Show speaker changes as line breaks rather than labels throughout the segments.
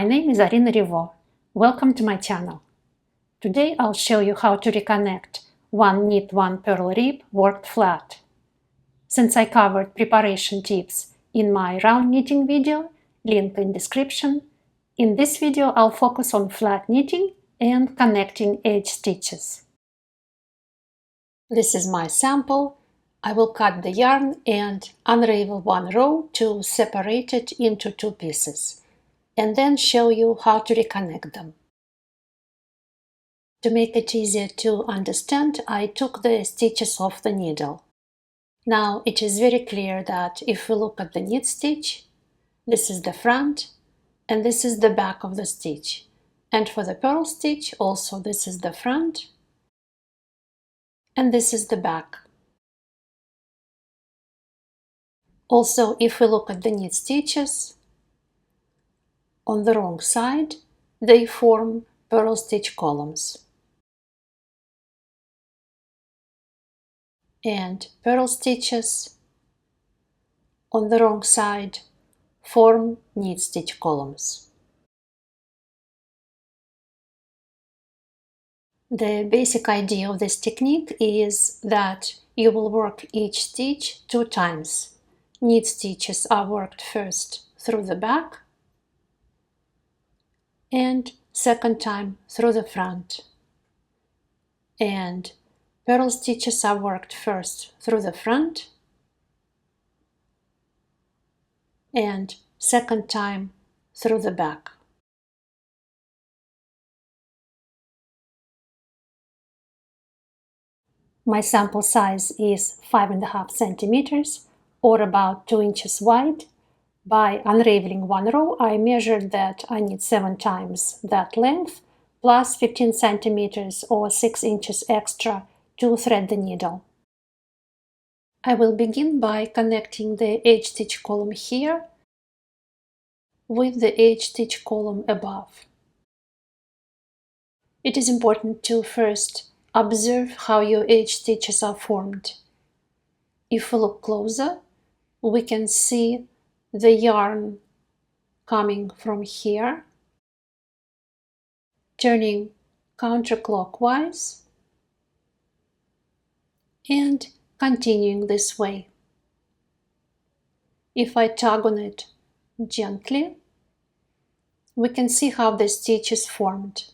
name is Arina Rivo. Welcome to my channel. Today I'll show you how to reconnect one knit one purl rib worked flat. Since I covered preparation tips in my round knitting video, link in description, in this video I'll focus on flat knitting and connecting edge stitches. This is my sample. I will cut the yarn and unravel one row to separate it into two pieces, and then show you how to reconnect them. To make it easier to understand, I took the stitches off the needle. Now it is very clear that if we look at the knit stitch, this is the front and this is the back of the stitch. And for the purl stitch, also this is the front and this is the back. Also, if we look at the knit stitches, on the wrong side, they form purl stitch columns. And purl stitches on the wrong side form knit stitch columns. The basic idea of this technique is that you will work each stitch 2 times. Knit stitches are worked first through the back and second time through the front. And purl stitches are worked first through the front and second time through the back. My sample size is 5.5 centimeters or about 2 inches wide. By unraveling one row, I measured that I need 7 times that length plus 15 centimeters or 6 inches extra to thread the needle. I will begin by connecting the edge stitch column here with the edge stitch column above. It is important to first observe how your edge stitches are formed. If we look closer, we can see the yarn coming from here, turning counterclockwise and continuing this way. If I tug on it gently, we can see how the stitch is formed.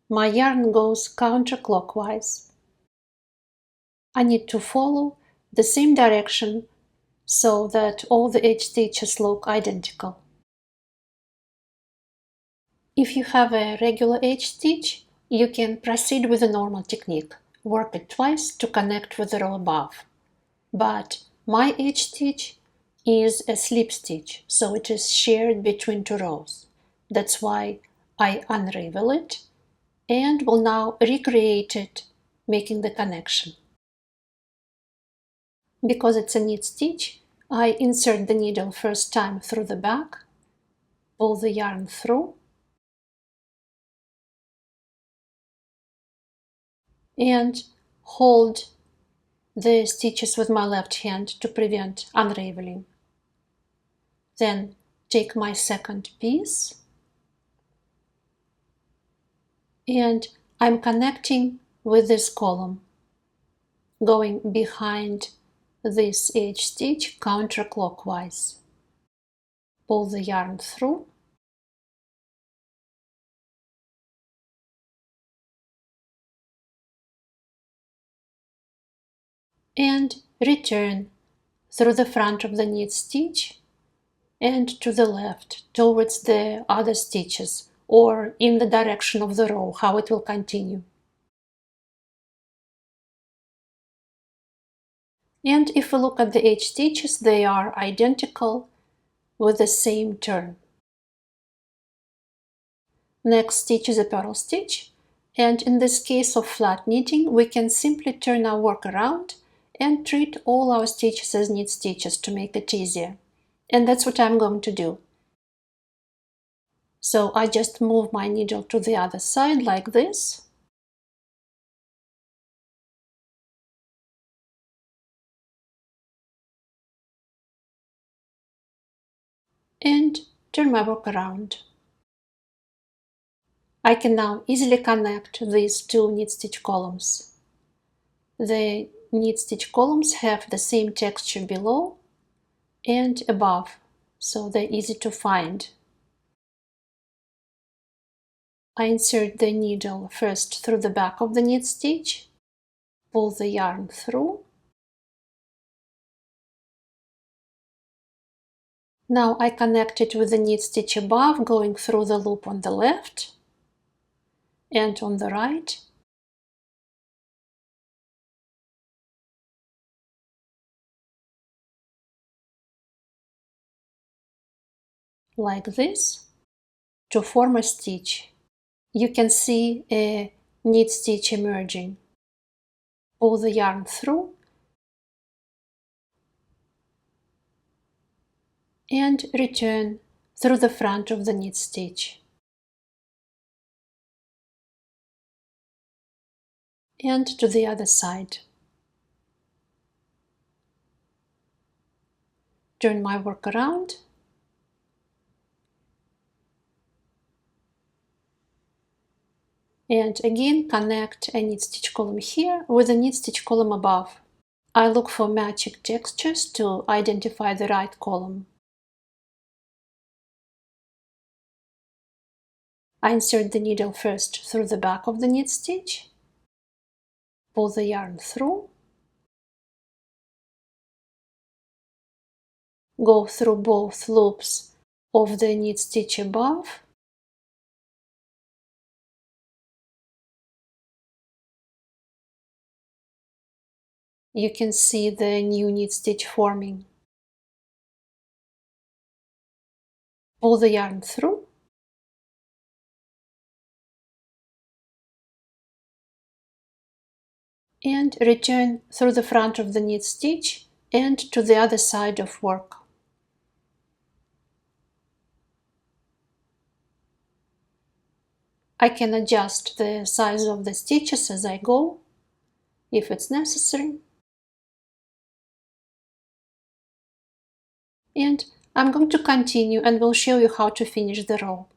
My yarn goes counterclockwise. I need to follow the same direction so that all the edge stitches look identical. If you have a regular edge stitch, you can proceed with the normal technique. Work it twice to connect with the row above. But my edge stitch is a slip stitch, so it is shared between 2 rows. That's why I unravel it and will now recreate it, making the connection. Because it's a knit stitch, I insert the needle first time through the back, pull the yarn through, and hold the stitches with my left hand to prevent unraveling. Then take my second piece and I'm connecting with this column, going behind this edge stitch counterclockwise. Pull the yarn through and return through the front of the knit stitch and to the left towards the other stitches or in the direction of the row, how it will continue. And if we look at the edge stitches, they are identical with the same turn. Next stitch is a purl stitch, and in this case of flat knitting, we can simply turn our work around and treat all our stitches as knit stitches to make it easier. And that's what I'm going to do. So I just move my needle to the other side like this. and turn my work around. I can now easily connect these two knit stitch columns. The knit stitch columns have the same texture below and above, so they're easy to find. I insert the needle first through the back of the knit stitch, pull the yarn through. Now I connect it with the knit stitch above, going through the loop on the left and on the right. Like this, to form a stitch. You can see a knit stitch emerging. Pull the yarn through and return through the front of the knit stitch. And to the other side. Turn my work around. And again connect a knit stitch column here with a knit stitch column above. I look for matching textures to identify the right column. I insert the needle first through the back of the knit stitch, pull the yarn through, go through both loops of the knit stitch above, you can see the new knit stitch forming. Pull the yarn through, and return through the front of the knit stitch and to the other side of work. I can adjust the size of the stitches as I go, if it's necessary. And I'm going to continue and will show you how to finish the row.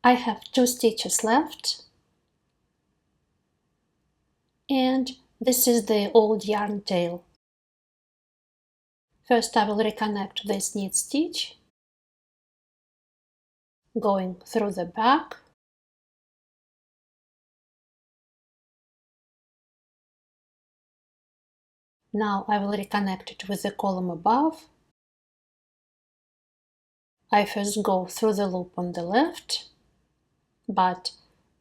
I have 2 stitches left, and this is the old yarn tail. First I will reconnect this knit stitch, going through the back, now I will reconnect it with the column above. I first go through the loop on the left, but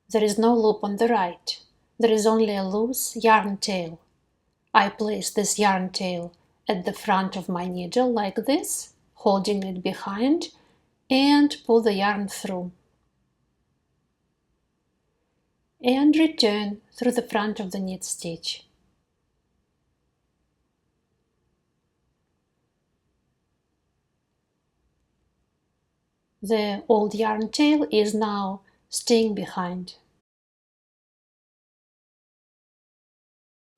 there is no loop on the right. There is only a loose yarn tail. I place this yarn tail at the front of my needle like this, holding it behind, and pull the yarn through. And return through the front of the knit stitch. The old yarn tail is now staying behind.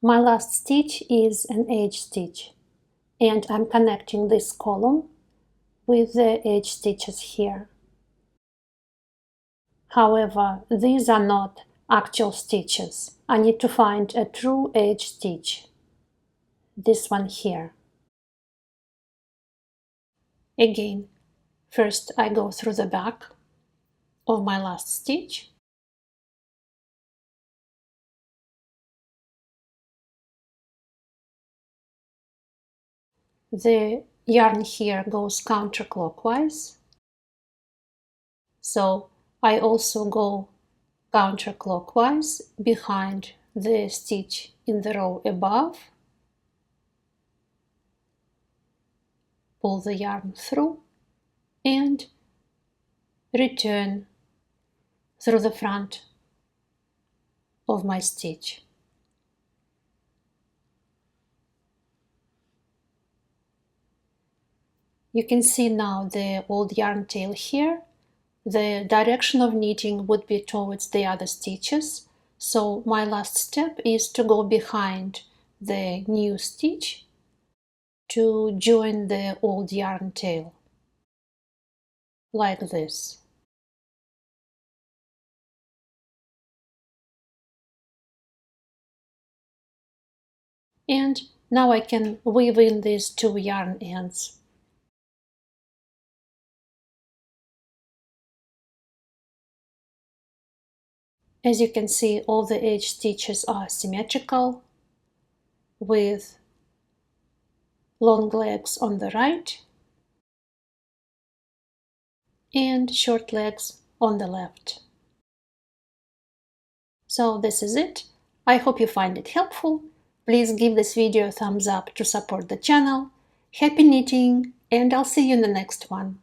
My last stitch is an edge stitch, and I'm connecting this column with the edge stitches here. However, these are not actual stitches. I need to find a true edge stitch. This one here. Again, first I go through the back of my last stitch. The yarn here goes counterclockwise, so I also go counterclockwise behind the stitch in the row above, pull the yarn through, and return through the front of my stitch. You can see now the old yarn tail here. The direction of knitting would be towards the other stitches, so my last step is to go behind the new stitch to join the old yarn tail, like this. And now I can weave in these two yarn ends. As you can see, all the edge stitches are symmetrical, with long legs on the right and short legs on the left. So this is it. I hope you find it helpful. Please give this video a thumbs up to support the channel. Happy knitting, and I'll see you in the next one.